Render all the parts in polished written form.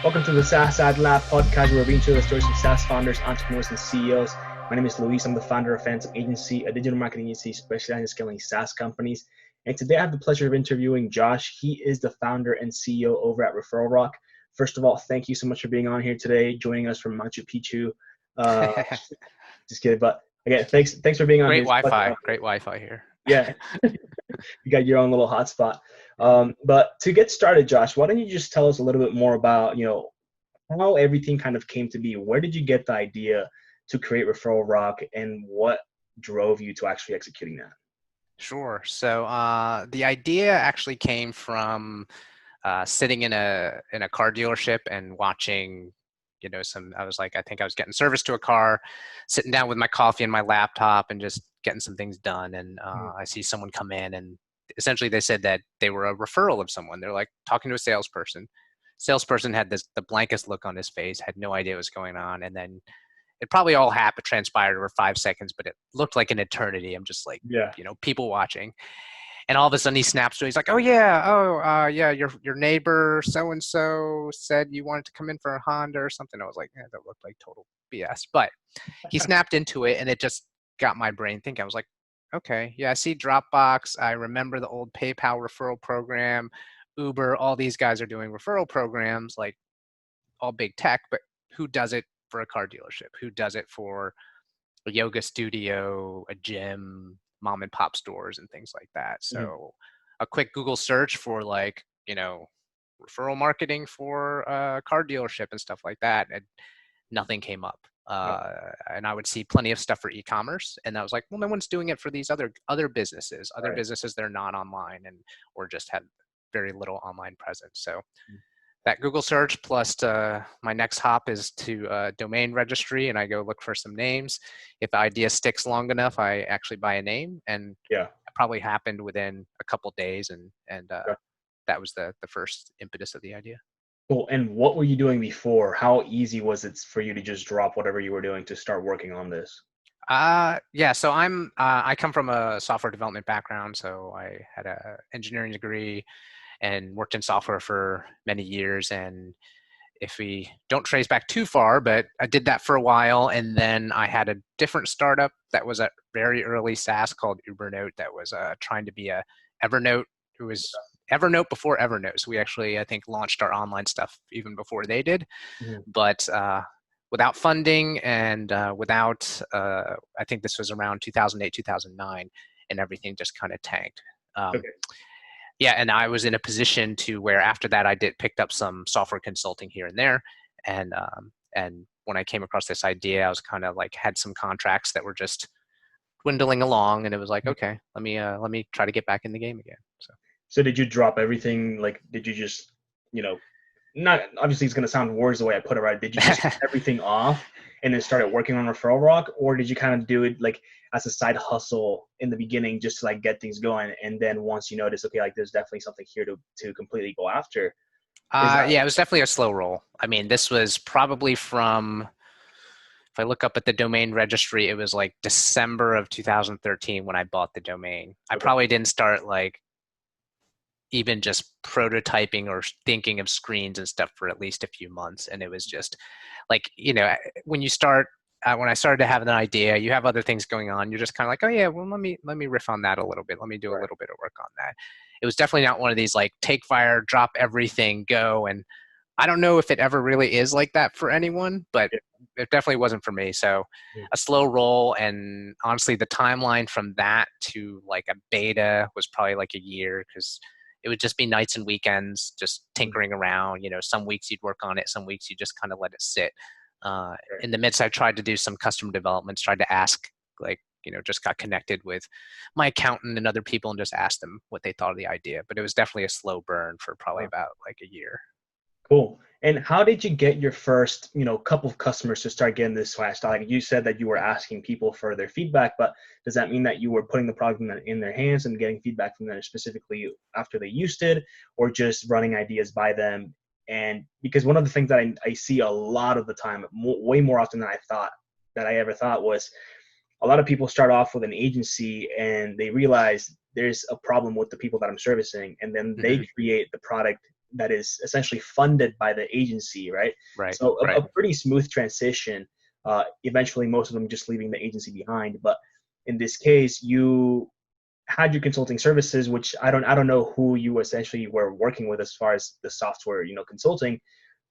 Welcome to the SaaS AdLab podcast, where we bring you the stories of SaaS founders, entrepreneurs, and CEOs. My name is Luis. I'm the founder of Fantom Agency, a digital marketing agency specializing in scaling SaaS companies. And today I have the pleasure of interviewing Josh. He is the founder and CEO over at Referral. First of all, thank you so much for being on here today, joining us from Machu Picchu. Just kidding, but again, thanks for being on Great here. Wi-Fi. Great Wi-Fi here. Yeah, you got your own little hotspot. But to get started, Josh, why don't you just tell us a little bit more about, how everything kind of came to be? Where did you get the idea to create Referral Rock, and what drove you to actually executing that? Sure. So the idea actually came from sitting in a car dealership and watching, I was like, I think I was getting service to a car, sitting down with my coffee and my laptop and just getting some things done. And I see someone come in, and essentially they said that they were a referral of someone. They're like talking to a salesperson. Salesperson had the blankest look on his face, had no idea what was going on. And then it probably all transpired over 5 seconds, but it looked like an eternity. I'm just like, Yeah. people watching. And all of a sudden he snaps to it. He's like, yeah, your neighbor so-and-so said you wanted to come in for a Honda or something. I was like, that looked like total BS. But he snapped into it, and it just got my brain thinking. I was like, okay, yeah, I see Dropbox. I remember the old PayPal referral program, Uber, all these guys are doing referral programs, like all big tech, but who does it for a car dealership? Who does it for a yoga studio, a gym, mom and pop stores, and things like that? So a quick Google search for referral marketing for a car dealership and stuff like that, and nothing came up. And I would see plenty of stuff for e-commerce, and I was like, well, no one's doing it for these other businesses, businesses that are not online or just have very little online presence. So that Google search plus my next hop is to domain registry, and I go look for some names. If the idea sticks long enough, I actually buy a name, and it probably happened within a couple days, and that was the first impetus of the idea. Cool. And what were you doing before? How easy was it for you to just drop whatever you were doing to start working on this? So I come from a software development background. So I had an engineering degree and worked in software for many years. And if we don't trace back too far, but I did that for a while. And then I had a different startup that was a very early SaaS called Ubernote that was trying to be a Evernote. It was Evernote before Evernote. So we actually, I think, launched our online stuff even before they did. But without funding and without, I think this was around 2008, 2009, and everything just kind of tanked. Yeah, and I was in a position to where after that I picked up some software consulting here and there, and when I came across this idea, I was kind of like had some contracts that were just dwindling along, and it was like, okay, let me try to get back in the game again. So did you drop everything? Like, did you just, not obviously it's going to sound worse the way I put it, right? Did you just take everything off and then started working on Referral Rock, or did you kind of do it like as a side hustle in the beginning just to like get things going, and then once you notice, okay, like there's definitely something here to completely go after? Yeah, it was definitely a slow roll. I mean, this was probably from, if I look up at the domain registry, it was like December of 2013 when I bought the domain. I probably didn't start like even just prototyping or thinking of screens and stuff for at least a few months. And it was just like, when you start, when I started to have an idea, you have other things going on. You're just kind of like, oh yeah, well, let me riff on that a little bit. Let me do a little bit of work on that. It was definitely not one of these like take fire, drop everything, go. And I don't know if it ever really is like that for anyone, but it definitely wasn't for me. So a slow roll, and honestly, the timeline from that to like a beta was probably like a year, because it would just be nights and weekends, just tinkering around. Some weeks you'd work on it, some weeks you just kind of let it sit. In the midst, I tried to do some custom developments, tried to ask, just got connected with my accountant and other people and just asked them what they thought of the idea. But it was definitely a slow burn for probably about like a year. Cool. And how did you get your first, couple of customers to start getting this swag style? Like you said that you were asking people for their feedback, but does that mean that you were putting the product in their hands and getting feedback from them specifically after they used it, or just running ideas by them? And because one of the things that I see a lot of the time, way more often than I ever thought, was a lot of people start off with an agency and they realize there's a problem with the people that I'm servicing, and then they create the product that is essentially funded by the agency, right? Right. So Right. a pretty smooth transition. Eventually, most of them just leaving the agency behind. But in this case, you had your consulting services, which I don't know who you essentially were working with as far as the software, consulting,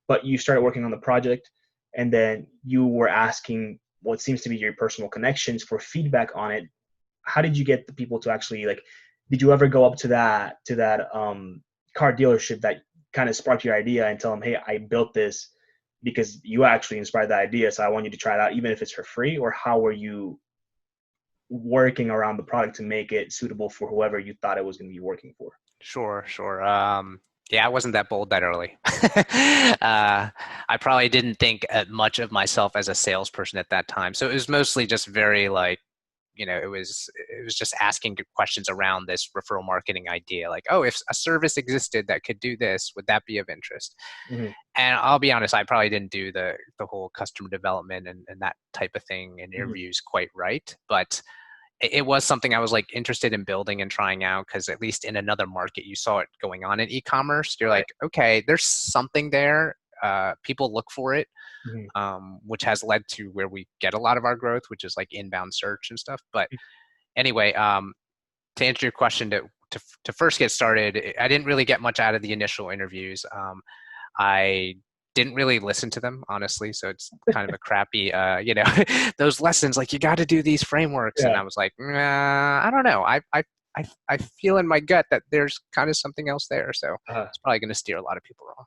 but you started working on the project, and then you were asking what seems to be your personal connections for feedback on it. How did you get the people to actually, like, did you ever go up to that car dealership that kind of sparked your idea and tell them, hey, I built this because you actually inspired the idea, so I want you to try it out even if it's for free? Or how were you working around the product to make it suitable for whoever you thought it was going to be working for? Sure, sure. Yeah, I wasn't that bold that early. I probably didn't think much of myself as a salesperson at that time. So it was mostly just very like, it was just asking questions around this referral marketing idea. Like, oh, if a service existed that could do this, would that be of interest? Mm-hmm. And I'll be honest, I probably didn't do the whole customer development and that type of thing in Mm-hmm. interviews quite right. But it was something I was like interested in building and trying out, because at least in another market, you saw it going on in e-commerce. You're Right. like, okay, there's something there. People look for it, Mm-hmm. which has led to where we get a lot of our growth, which is like inbound search and stuff. But anyway, to answer your question, to first get started, I didn't really get much out of the initial interviews. I didn't really listen to them, honestly. So it's kind of a crappy, those lessons, like you got to do these frameworks. And Yeah. I was like, nah, I don't know. I feel in my gut that there's kind of something else there. So Uh, it's probably going to steer a lot of people wrong.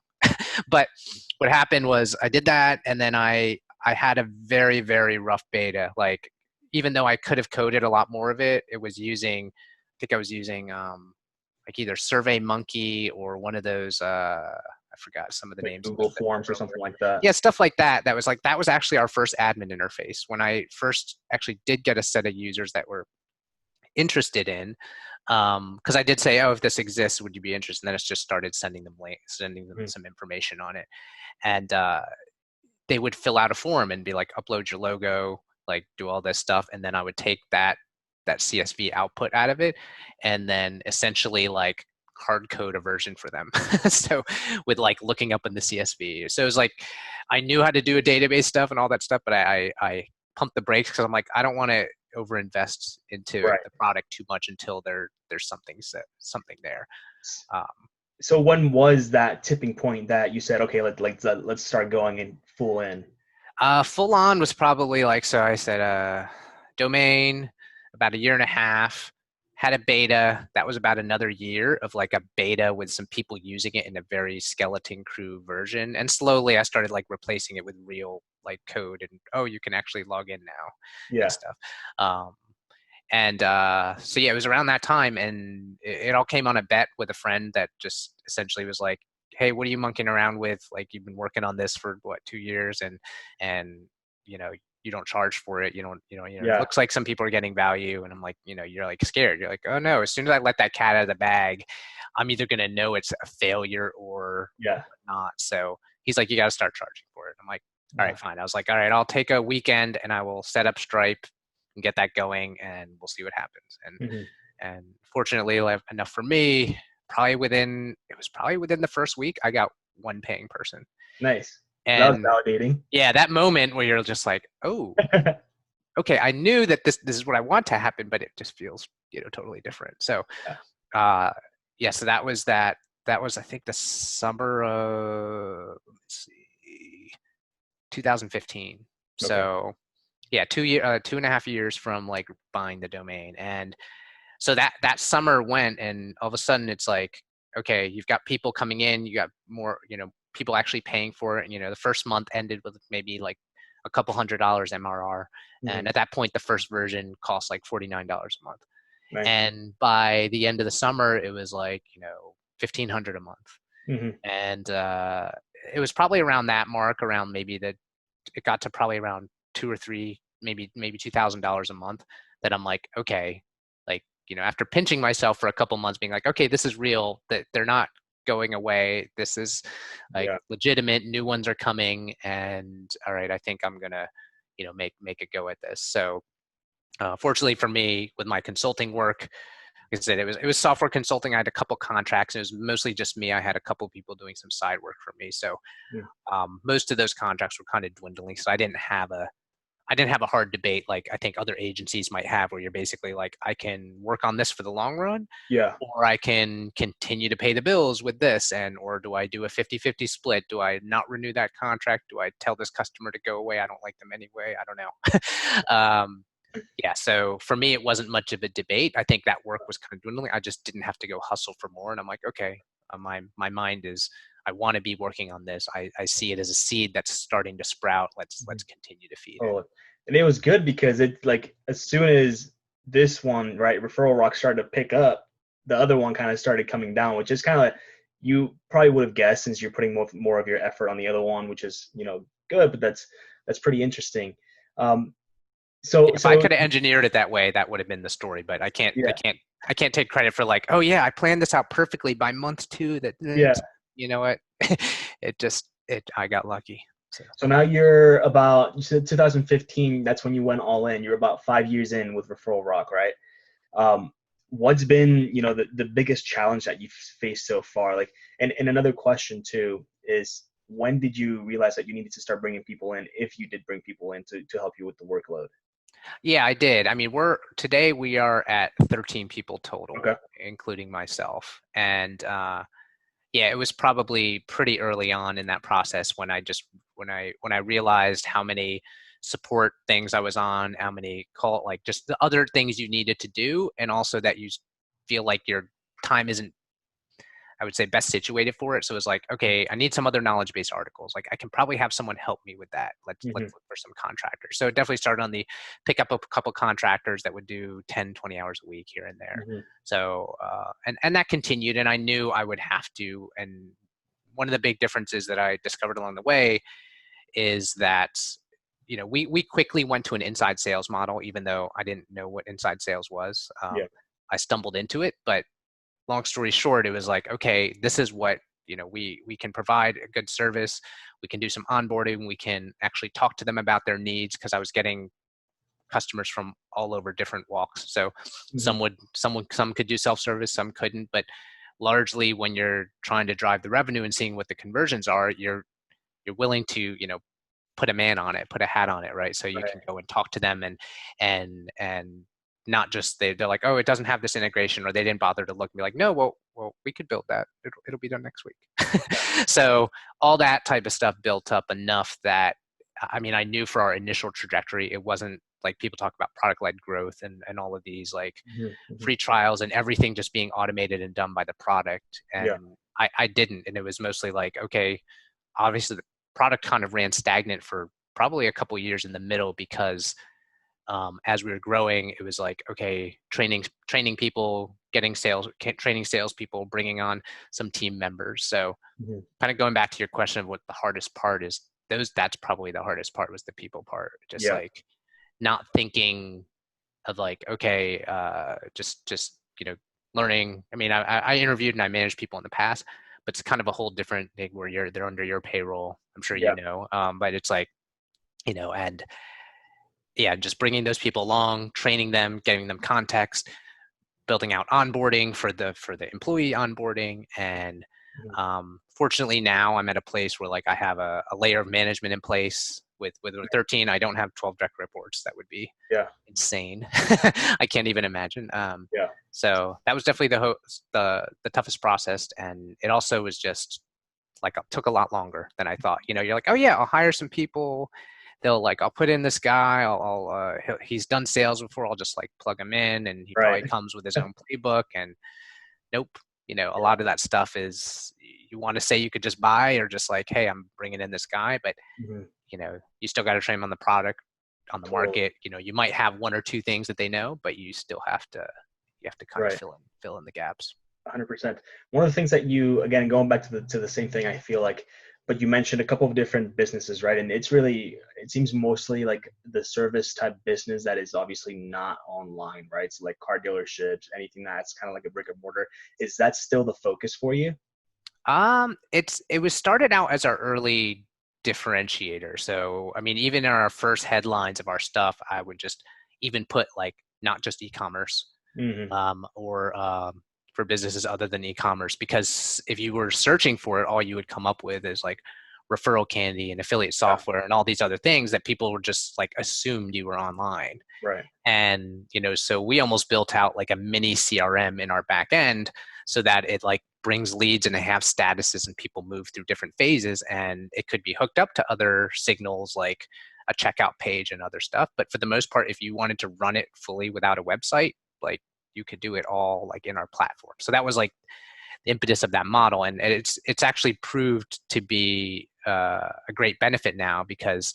But what happened was I did that. And then I had a very, very rough beta. Like, even though I could have coded a lot more of it, I think I was using like either SurveyMonkey or one of those, I forgot some of the like names of Google the Forms or program. something like that. Yeah, stuff like that. That was actually our first admin interface. When I first actually did get a set of users that were interested in, because I did say, oh, if this exists, would you be interested? And then it's just started sending them links, sending them Mm-hmm. some information on it. And they would fill out a form and be like, upload your logo, like do all this stuff. And then I would take that CSV output out of it and then essentially like hard code a version for them. So with like looking up in the CSV. So it was like, I knew how to do a database stuff and all that stuff, but I pumped the brakes because I'm like, I don't want to overinvest into Right. the product too much until there's something there. So when was that tipping point that you said, okay, let's start going in full in? Full on was probably like, so I said, domain, about a year and a half, had a beta. That was about another year of like a beta with some people using it in a very skeleton crew version. And slowly I started like replacing it with real like code and, oh, you can actually log in now and Yeah. stuff. So yeah, it was around that time, and it all came on a bet with a friend that just essentially was like, hey, what are you monkeying around with? Like, you've been working on this for what, 2 years, and you don't charge for it. It Yeah. looks like some people are getting value. And I'm like, you're like scared. You're like, oh no, as soon as I let that cat out of the bag, I'm either going to know it's a failure or Yeah. not. So he's like, you got to start charging for it. I'm like, all right, fine. I was like, all right, I'll take a weekend and I will set up Stripe and get that going, and we'll see what happens. Mm-hmm. And fortunately, enough for me, it was probably within the first week, I got one paying person. Nice. So that was And validating. yeah, that moment where you're just like, oh, okay, I knew that this is what I want to happen, but it just feels, totally different. So, Yeah. yeah, so that was that. That was, I think, the summer of, let's see, 2015. Okay. So, yeah, 2.5 years from like buying the domain. And so that summer went, and all of a sudden it's like, okay, you've got people coming in, you got more, people actually paying for it. And, the first month ended with maybe like a couple $100 MRR. Mm-hmm. And at that point, the first version cost like $49 a month. Nice. And by the end of the summer, it was like, $1,500 a month. Mm-hmm. And it was probably around that mark, around it got to probably around 2 or 3, maybe $2,000 a month, that I'm like, okay, like, after pinching myself for a couple months, being like, okay, this is real, that they're not going away. This is like legitimate. New ones are coming, and all right, I think I'm gonna, make a go at this. So, fortunately for me, with my consulting work, like I said, it was software consulting. I had a couple contracts. It was mostly just me. I had a couple people doing some side work for me. So Yeah. most of those contracts were kind of dwindling. So I didn't have a hard debate like I think other agencies might have, where you're basically like, I can work on this for the long run, Yeah. or I can continue to pay the bills with this. And, or do I do a 50-50 split? Do I not renew that contract? Do I tell this customer to go away? I don't like them anyway. I don't know. Yeah. So for me, it wasn't much of a debate. I think that work was kind of dwindling. I just didn't have to go hustle for more. And I'm like, okay, my mind is, I want to be working on this. I see it as a seed that's starting to sprout. Let's continue to feed it. Oh, and it was good because it like as soon as this one, right, Referral Rock started to pick up, the other one kind of started coming down, which is kind of you probably would have guessed since you're putting more of your effort on the other one, which is good, but that's pretty interesting. Um, so If I so could have engineered it that way, that would have been the story. But I can't. I yeah, can't. I can't take credit for like, oh yeah, I planned this out perfectly by month 2. yeah. You know what? I got lucky. So. So now you said 2015. That's when you went all in. You're about 5 years in with Referral Rock, right? Um, what's been the biggest challenge that you've faced so far? Like, and another question too is, when did you realize that you needed to start bringing people in, if you did bring people in to help you with the workload? Yeah, I did. I mean, today we are at 13 people total, Okay. including myself. And yeah, it was probably pretty early on in that process when I realized how many support things I was on, how many like just the other things you needed to do, and also that you feel like your time isn't, I would say, best situated for it. So it was like, okay, I need some other knowledge based articles. Like I can probably have someone help me with that. Let's Hmm. look for some contractors. So it definitely started on the pick up a couple contractors that would do 10, 20 hours a week here and there. Hmm. So and that continued, and I knew I would have to. And one of the big differences that I discovered along the way is that we quickly went to an inside sales model, even though I didn't know what inside sales was. Yeah. I stumbled into it, but long story short, it was like, okay, this is what we can provide a good service. We can do some onboarding. We can actually talk to them about their needs, because I was getting customers from all over different walks. So Hmm. some could do self-service, some couldn't, but largely when you're trying to drive the revenue and seeing what the conversions are, you're willing to put a man on it, put a hat on it, right? So you can Right. go and talk to them and not just they're like, oh, it doesn't have this integration, or they didn't bother to look and be like, no, well, we could build that. It'll be done next week. So all that type of stuff built up enough that, I mean, I knew for our initial trajectory, it wasn't like people talk about product-led growth and all of these like Hmm. Hmm. free trials and everything just being automated and done by the product. Yeah. And I didn't. And it was mostly like, okay, obviously the product kind of ran stagnant for probably a couple years in the middle, because as we were growing, it was like, okay, training people, training salespeople, bringing on some team members. So Hmm. kind of going back to your question of what the hardest part is, that's probably the hardest part, was the people part. Just Yeah. like not thinking of like, okay, just learning. I mean, I interviewed and I managed people in the past, but it's kind of a whole different thing where they're under your payroll. I'm sure Yeah. but it's like, and yeah, just bringing those people along, training them, getting them context, building out onboarding for the employee onboarding. And Hmm. fortunately now I'm at a place where like I have a layer of management in place. With 13, I don't have 12 direct reports. That would be Yeah. insane. I can't even imagine. Yeah. So that was definitely the toughest process, and it also was just like it took a lot longer than I thought. You're like, oh yeah, I'll hire some people. I'll put in this guy. He's done sales before. I'll just like plug him in, and he Right. probably comes with his own playbook. And nope. A lot of that stuff is, you want to say you could just buy, or just like, hey, I'm bringing in this guy, but Hmm. you still got to train them on the product, on the Totally. market. You might have one or two things that they know, but you have to kind of Right. fill in the gaps. 100%. One of the things that you, again, going back to the same thing, I feel like, but you mentioned a couple of different businesses, right? And it seems mostly like the service type business that is obviously not online, right? So like car dealerships, anything that's kind of like a brick and mortar. Is that still the focus for you? It was started out as our early differentiator. So, I mean, even in our first headlines of our stuff, I would just even put like not just e-commerce. Hmm. or for businesses other than e-commerce. Because if you were searching for it, all you would come up with is like referral candy and affiliate Yeah. software and all these other things that people were just like assumed you were online. Right. And so we almost built out like a mini CRM in our back end so that it like brings leads and they have statuses and people move through different phases, and it could be hooked up to other signals like a checkout page and other stuff. But for the most part, if you wanted to run it fully without a website, like you could do it all like in our platform. So that was like the impetus of that model, and it's actually proved to be a great benefit now, because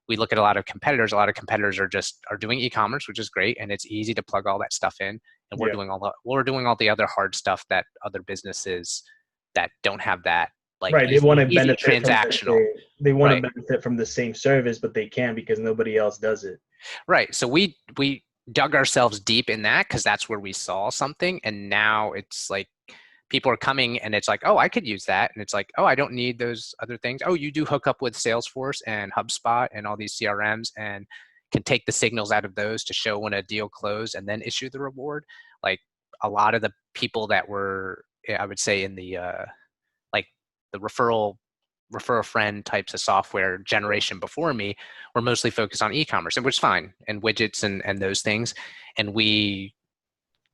we look at a lot of competitors. A lot of competitors are doing e-commerce, which is great, and it's easy to plug all that stuff in. And Yeah. we're doing all the other hard stuff that other businesses that don't have that, like Right. They want to easy benefit from transactional. they want to Right. benefit from the same service, but they can't because nobody else does it. Right. So we dug ourselves deep in that because that's where we saw something, and now it's like people are coming and it's like, oh, I could use that. And it's like, oh, I don't need those other things. Oh, you do hook up with Salesforce and HubSpot and all these CRMs and can take the signals out of those to show when a deal closed and then issue the reward. Like a lot of the people that were, I would say, in the like the refer a friend types of software generation before me were mostly focused on e-commerce, which is fine, and widgets and those things. And we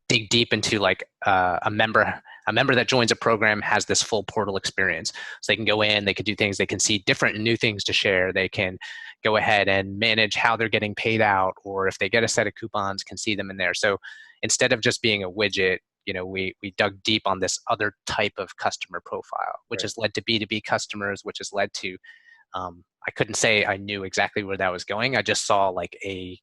dig deep into like a member that joins a program has this full portal experience, so they can go in, they can do things, they can see different and new things to share, they can go ahead and manage how they're getting paid out, or if they get a set of coupons, can see them in there. So instead of just being a widget, we dug deep on this other type of customer profile, which Right. has led to B2B customers, which has led to I couldn't say I knew exactly where that was going. I just saw like a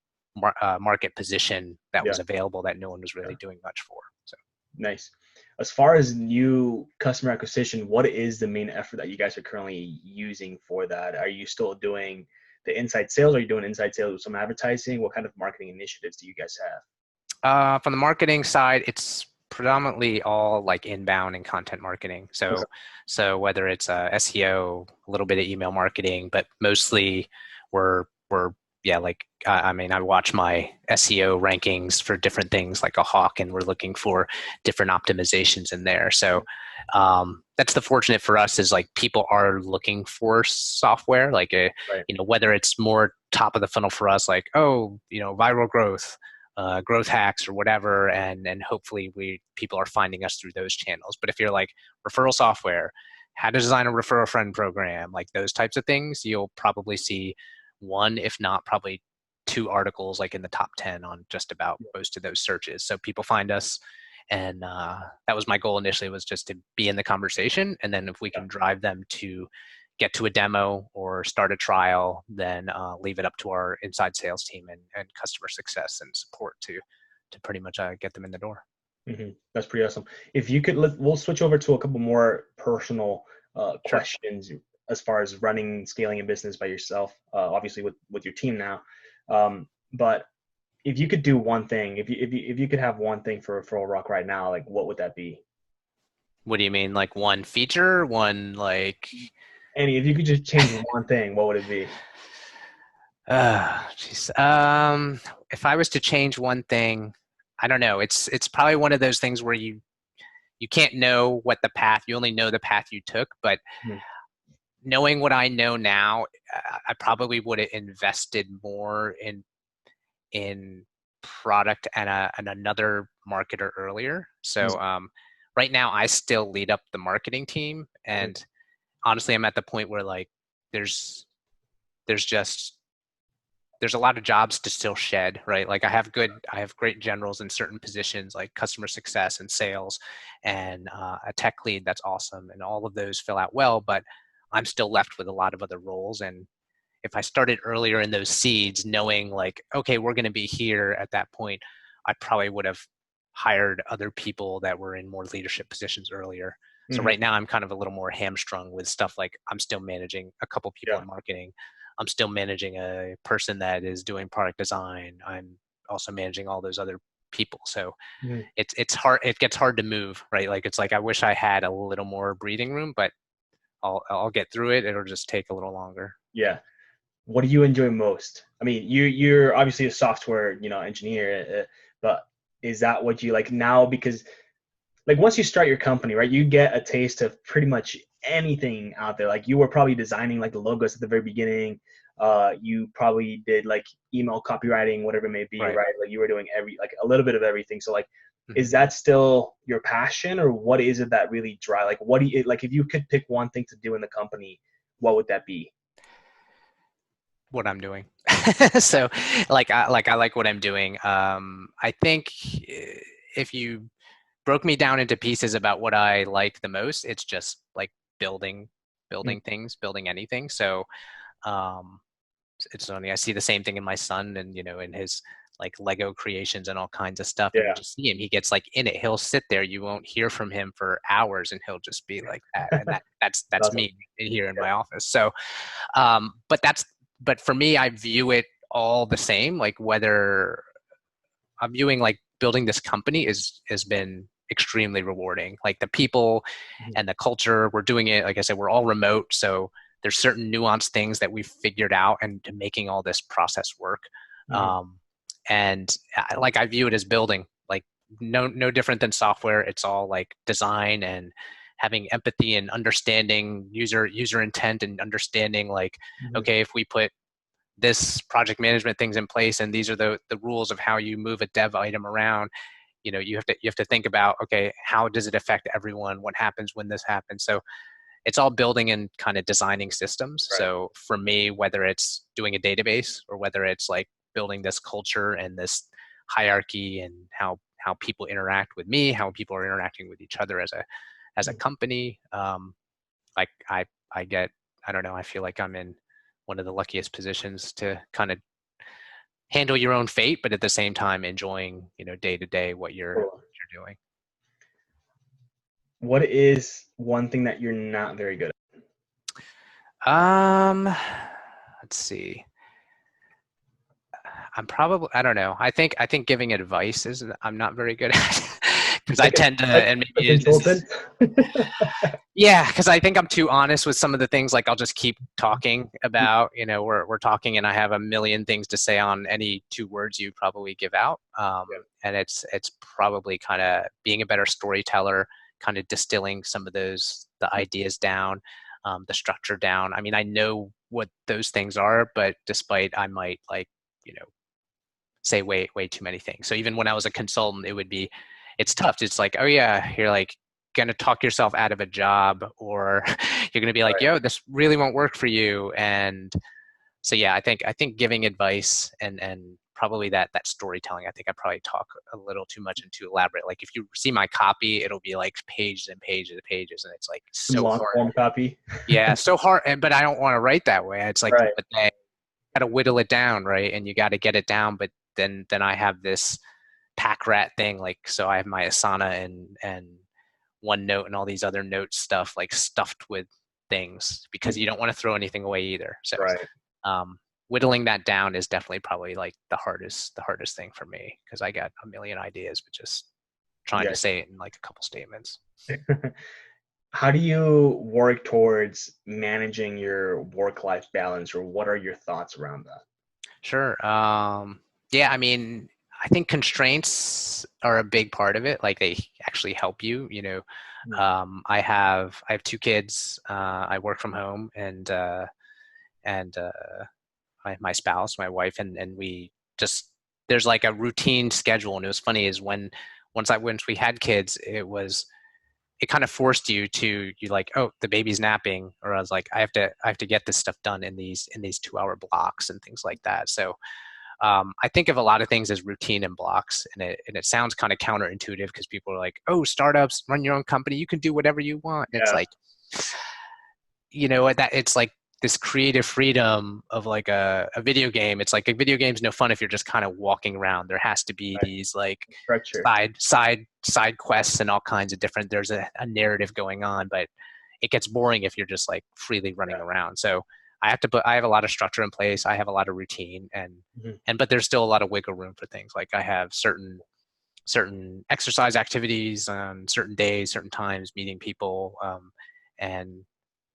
market position that Yeah. was available that no one was Yeah. really doing much for. So, Nice. As far as new customer acquisition, what is the main effort that you guys are currently using for that? Are you still doing the inside sales? Are you doing inside sales with some advertising? What kind of marketing initiatives do you guys have? from the marketing side, it's predominantly all like inbound and content marketing. Okay. So whether it's SEO, a little bit of email marketing, but mostly we're yeah, like I mean, I watch my SEO rankings for different things like a hawk, and we're looking for different optimizations in there. So that's the fortunate for us, is like people are looking for software, like Right. whether it's more top of the funnel for us, like, oh, viral growth hacks or whatever, and hopefully people are finding us through those channels. But if you're like referral software, how to design a refer a friend program, like those types of things, you'll probably see one, if not probably two articles like in the top 10 on just about most of those searches. So people find us, and that was my goal initially, was just to be in the conversation, and then if we Yeah. can drive them to get to a demo or start a trial, then leave it up to our inside sales team and customer success and support to pretty much get them in the door. That's pretty awesome. If you could, we'll switch over to a couple more personal Sure. questions as far as running, scaling a business by yourself, obviously with your team now. But if you could do one thing, if you could have one thing for Referral Rock right now, like what would that be? What do you mean, like one feature, one like? Any, if you could just change one thing, what would it be? Geez. If I was to change one thing, I don't know. It's probably one of those things where you can't know what the path. You only know the path you took, but Mhm. knowing what I know now, I probably would have invested more in product and another marketer earlier. So right now, I still lead up the marketing team, Mhm. and honestly, I'm at the point where like there's there's just there's a lot of jobs to still shed, right? Like I have great generals in certain positions like customer success and sales, and a tech lead that's awesome, and all of those fill out well, but I'm still left with a lot of other roles. And if I started earlier in those seeds, knowing like, okay, we're going to be here at that point, I probably would have hired other people that were in more leadership positions earlier. So Mhm. right now I'm kind of a little more hamstrung with stuff like I'm still managing a couple people Yeah. in marketing. I'm still managing a person that is doing product design. I'm also managing all those other people. So Mhm. it's hard. It gets hard to move, right? Like it's like I wish I had a little more breathing room, but I'll get through it. It'll just take a little longer. Yeah. What do you enjoy most? I mean, you're obviously a software, engineer, but is that what you like now? Because like once you start your company, right, you get a taste of pretty much anything out there. Like you were probably designing like the logos at the very beginning. You probably did like email copywriting, whatever it may be, Right. right? Like you were doing like a little bit of everything. So like, is Mhm. that still your passion, or what is it that really drive? Like, what do you like? If you could pick one thing to do in the company, what would that be? What I'm doing. So I like what I'm doing. I think if you broke me down into pieces about what I like the most, it's just like building Mm, building things, building anything. So um it's funny. I see the same thing in my son and in his like Lego creations and all kinds of stuff. And you yeah, just see him. He gets like in it. He'll sit there. You won't hear from him for hours and he'll just be like that. And that's awesome. me here in my office. So but for me, I view it all the same. Like whether I'm viewing like building this company has been extremely rewarding. Like the people Yeah. and the culture, we're doing it. Like I said, we're all remote, so there's certain nuanced things that we've figured out and making all this process work. Mhm. Um, and like I view it as building, like no different than software. It's all like design and having empathy and understanding user intent and understanding like, Mhm. okay, if we put this project management things in place and these are the rules of how you move a dev item around, you have to think about, okay, how does it affect everyone, what happens when this happens. So it's all building and kind of designing systems. Right. So for me, whether it's doing a database or whether it's like building this culture and this hierarchy and how people interact with me, how people are interacting with each other as a company, like I get, I don't know, I feel like I'm in one of the luckiest positions to kind of handle your own fate, but at the same time enjoying, day to day what Cool. you're doing. What is one thing that you're not very good Um, let's see. I don't know. I think giving advice is I'm not very good at because I like tend to, like and a maybe this is, consultant? yeah, because I think I'm too honest with some of the things. Like I'll just keep talking about, we're talking, and I have a million things to say on any two words you probably give out. Yeah. And it's probably kind of being a better storyteller, kind of distilling some of the ideas down, the structure down. I mean, I know what those things are, but despite I might like, you know, say way too many things. So even when I was a consultant, it's tough. It's like, oh yeah, you're like gonna talk yourself out of a job, or you're gonna be like, Right. yo, this really won't work for you. And so yeah, I think giving advice and probably that storytelling. I think I probably talk a little too much and too elaborate. Like if you see my copy, it'll be like pages and pages and pages, and it's like Some so long hard. form copy. Yeah, so hard. But I don't want to write that way. It's like, Right. but then got to whittle it down, right? And you got to get it down. But then I have this pack rat thing, like so I have my Asana and OneNote and all these other note stuff like stuffed with things because you Mhm. don't want to throw anything away either. So Right. um, whittling that down is definitely probably like the hardest thing for me because I got a million ideas, but just trying Yeah. to say it in like a couple statements. How do you work towards managing your work-life balance, or what are your thoughts around that? Sure. Yeah, I mean, I think constraints are a big part of it. Like they actually help you. Mhm. I have two kids. I work from home, and my spouse, my wife, and we just there's like a routine schedule. And it was funny is once we had kids, it kind of forced you like, oh, the baby's napping, or I was like, I have to get this stuff done in these 2 hour blocks and things like that. So I think of a lot of things as routine and blocks, and it sounds kind of counterintuitive because people are like, oh, startups, run your own company, you can do whatever you want. And it's Yeah. like, that it's like this creative freedom of like a video game. It's like a video game's no fun if you're just kind of walking around. There has to be Right. these like Structure. side quests and all kinds of different. There's a narrative going on, but it gets boring if you're just like freely running Yeah. around. So I have a lot of structure in place. I have a lot of routine, Mhm. but there's still a lot of wiggle room for things. Like I have certain exercise activities on certain days, certain times, meeting people, and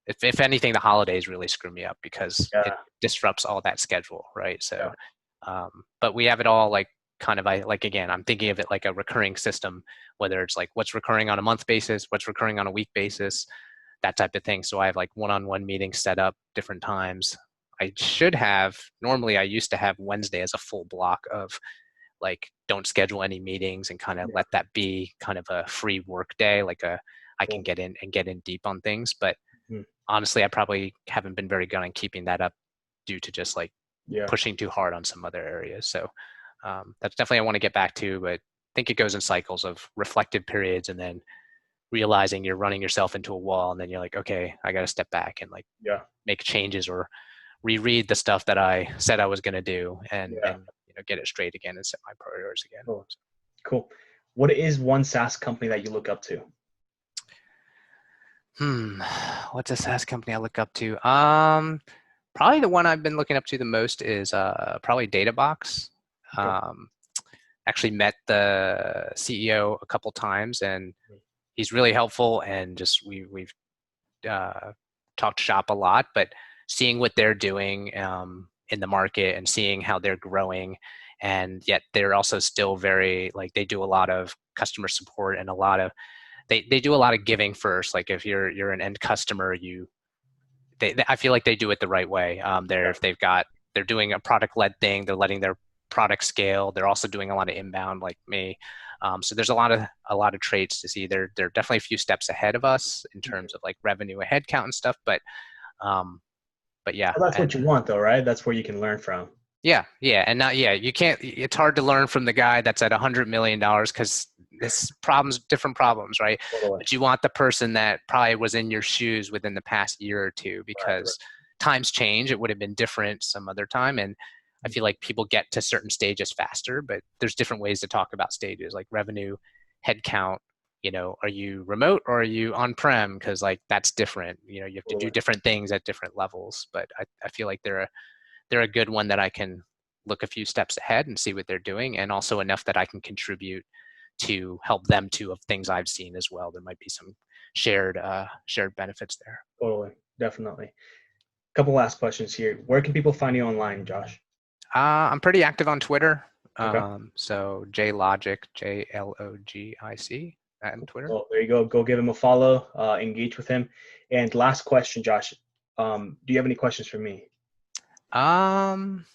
if anything, the holidays really screw me up because it Yeah. disrupts all that schedule, right? So, Yeah. but we have it all like kind of, again, I'm thinking of it like a recurring system, whether it's like what's recurring on a month basis, what's recurring on a week basis, that type of thing. So I have like one-on-one meetings set up different times. Normally I used to have Wednesday as a full block of like, don't schedule any meetings and kind of Yeah. let that be kind of a free work day, I can Cool. get in deep on things. But Mhm. honestly, I probably haven't been very good on keeping that up due to just like Yeah. pushing too hard on some other areas. So that's definitely I want to get back to, but I think it goes in cycles of reflective periods and then realizing you're running yourself into a wall, and then you're like, okay, I got to step back and like Yeah. make changes or reread the stuff that I said I was going to do, and Yeah. get it straight again and set my priorities again. Cool. Cool. What is one SaaS company that you look up to? What's a SaaS company I look up to? Probably the one I've been looking up to the most is probably DataBox. Okay. Actually met the CEO a couple times, and he's really helpful, and just we've talked shop a lot, but seeing what they're doing in the market and seeing how they're growing, and yet they're also still very like they do a lot of customer support and a lot of they do a lot of giving first. Like if you're an end customer, I feel like they do it the right way. Yeah. If they're doing a product led thing, they're letting their product scale. They're also doing a lot of inbound like me. So there's a lot of traits to see. They're definitely a few steps ahead of us in terms of like revenue and headcount and stuff. Um, but yeah, Well, that's what and you want, though, right? That's where you can learn from. yeah, and not yeah. You can't. It's hard to learn from the guy that's at $100 million because this different problems, right? Totally. But you want the person that probably was in your shoes within the past year or two, Right. Right. because times change. It would have been different some other time, and I feel like people get to certain stages faster. But there's different ways to talk about stages, like revenue, headcount. Are you remote or are you on-prem? Because like that's different. You have to do Totally. different things at different levels. But I feel like they're a good one that I can look a few steps ahead and see what they're doing, and also enough that I can contribute to help them too of things I've seen as well. There might be some shared benefits there. Totally. Definitely. Couple last questions here. Where can people find you online, Josh? I'm pretty active on Twitter. Okay. So JLogic, JLOGIC on Twitter. Well, there you go. Go give him a follow, engage with him. And last question, Josh. Do you have any questions for me? Um,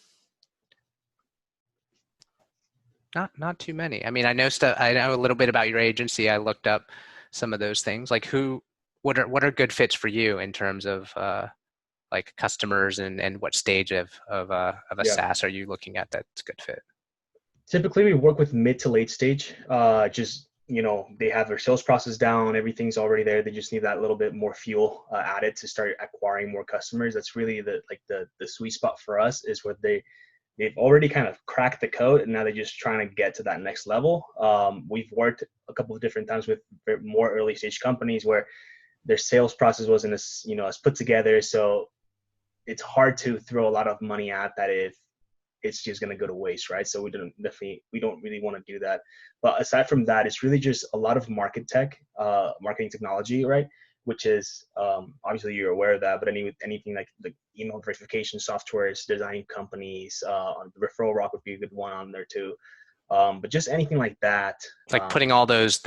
not too many. I mean, I know stuff. I know a little bit about your agency. I looked up some of those things. Like what are good fits for you in terms of like customers, and what stage of a Yeah. SaaS are you looking at that's a good fit? Typically, we work with mid to late stage. Just they have their sales process down. Everything's already there. They just need that little bit more fuel added to start acquiring more customers. That's really the sweet spot for us, is where they've already kind of cracked the code, and now they're just trying to get to that next level. We've worked a couple of different times with more early stage companies where their sales process wasn't as put together. So it's hard to throw a lot of money at that if it's just going to go to waste, right? So we don't really want to do that. But aside from that, it's really just a lot of marketing technology, right? Which is obviously you're aware of that, but anything like the email verification softwares, design companies, Referral Rock would be a good one on there too. But just anything like that. Like putting all those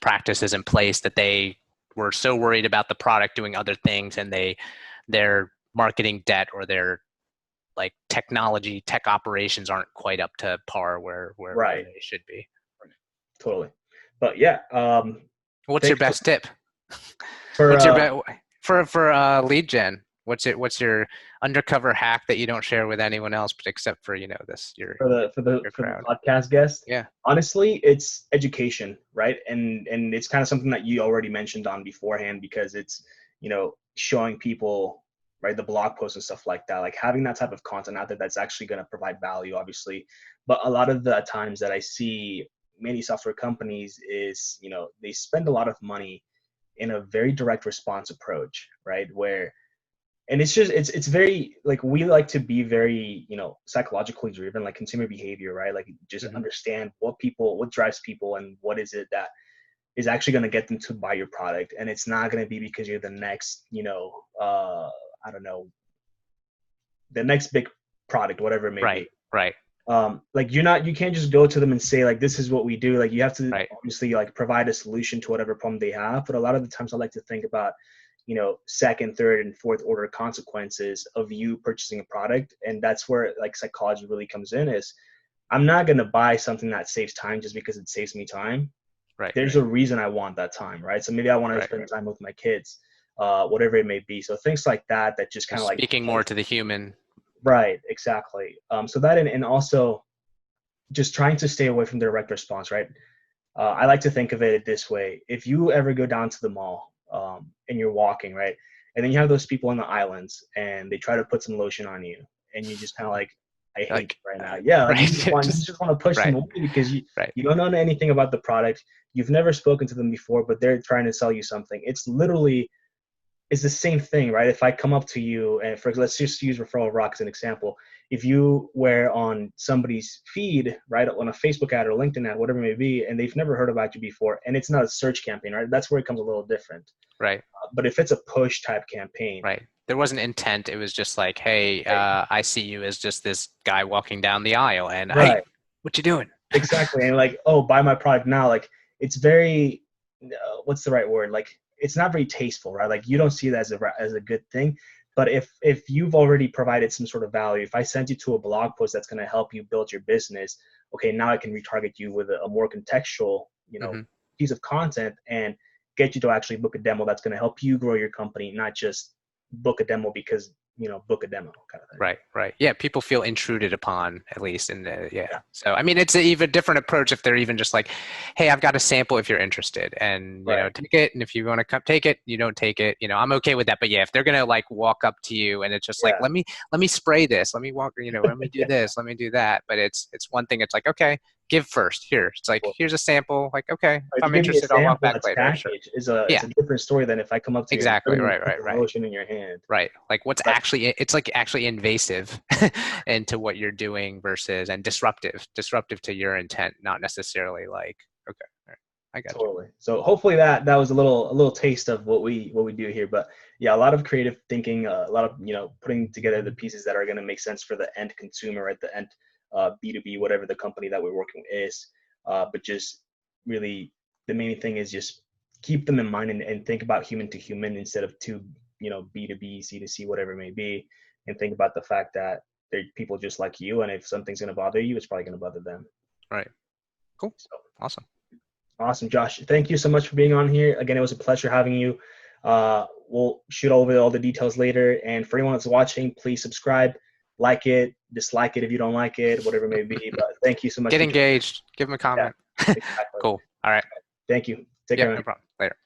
practices in place that they were so worried about the product doing other things, and their marketing debt or their like tech operations aren't quite up to par where Right. they should be. Totally. But yeah. What's your best tip? For What's your for lead gen? What's your undercover hack that you don't share with anyone else, but except for this your for the crowd? podcast guest? Yeah. Honestly, it's education, right? And it's kind of something that you already mentioned on beforehand, because it's showing people, right, the blog posts and stuff like that, like having that type of content out there that's actually going to provide value, obviously. But a lot of the times that I see many software companies is they spend a lot of money in a very direct response approach, right? And it's very, like, we like to be very psychologically driven, like consumer behavior, right? Like just understand what drives people, and what is it that is actually going to get them to buy your product. And it's not going to be because you're the next I don't know, the next big product, whatever it may be. Right. like you can't just go to them and say like, this is what we do. Like you have to Right. obviously like provide a solution to whatever problem they have. But a lot of the times I like to think about, second, third, and fourth order consequences of you purchasing a product. And that's where like psychology really comes in. Is I'm not going to buy something that saves time just because it saves me time. Right. There's a reason I want that time, right? So maybe I want to spend time with my kids, whatever it may be. So things like that just kind of like speaking more to the human. right, exactly. So that and also just trying to stay away from direct response, right? I like to think of it this way: if you ever go down to the mall and you're walking, right, and then you have those people on the islands and they try to put some lotion on you, and you just kind of like, I hate Like, you right now. Yeah, like right. you just want to push them Right. away because Right. you don't know anything about the product. You've never spoken to them before, but they're trying to sell you something. It's the same thing, right? If I come up to you and let's just use Referral Rock as an example. If you were on somebody's feed, right, on a Facebook ad or LinkedIn ad, whatever it may be, and they've never heard about you before, and it's not a search campaign, right? That's where it comes a little different. Right. But if it's a push type campaign, Right. There wasn't intent. It was just like, hey, I see you as just this guy walking down the aisle, and right, hey, what you doing? exactly, and like, oh, buy my product now. Like, it's very, what's the right word? Like, it's not very tasteful, right? Like, you don't see that as a good thing. But if you've already provided some sort of value, if I sent you to a blog post that's going to help you build your business, okay, now I can retarget you with a more contextual, Mm-hmm. piece of content and get you to actually book a demo that's going to help you grow your company, not just book a demo because, book a demo kind of thing. Right, right. Yeah, people feel intruded upon, at least. And yeah. Yeah. So, I mean, it's an even different approach if they're even just like, hey, I've got a sample if you're interested. And, Right. take it. And if you want to come take it, you don't take it. I'm okay with that. But yeah, if they're going to like walk up to you and it's just like, Yeah. let me spray this. Let me walk, let me do this. Let me do that. But it's one thing. It's like, okay, give first. Here. It's like, Cool. here's a sample. Like, okay, Or if if you I'm give me a interested, I'll walk sample back that's later. Sure. packaged, it's Yeah, a different story than if I come up to you exactly. and Right, put right, the right. lotion in your hand. Right. Like what's That's it's like actually invasive into what you're doing versus and disruptive to your intent, not necessarily like, okay, all right, I got you. totally. So hopefully that was a little taste of what we do here. But yeah, a lot of creative thinking, a lot of putting together the pieces that are going to make sense for the end consumer, at the end B2B, whatever the company that we're working with is. But just really the main thing is just keep them in mind and think about human to human instead of to B2B, C2C, whatever it may be, and think about the fact that they're people just like you, and if something's going to bother you, it's probably going to bother them. Right. Cool. So Awesome. awesome, Josh. Thank you so much for being on here. Again, it was a pleasure having you. We'll shoot over all the details later. And for anyone that's watching, please subscribe, like it, dislike it if you don't like it, whatever it may be. But thank you so much. Get engaged. Give them a comment. Yeah, exactly. Cool. All right. Thank you. Take Yeah, care, man. no problem. Later.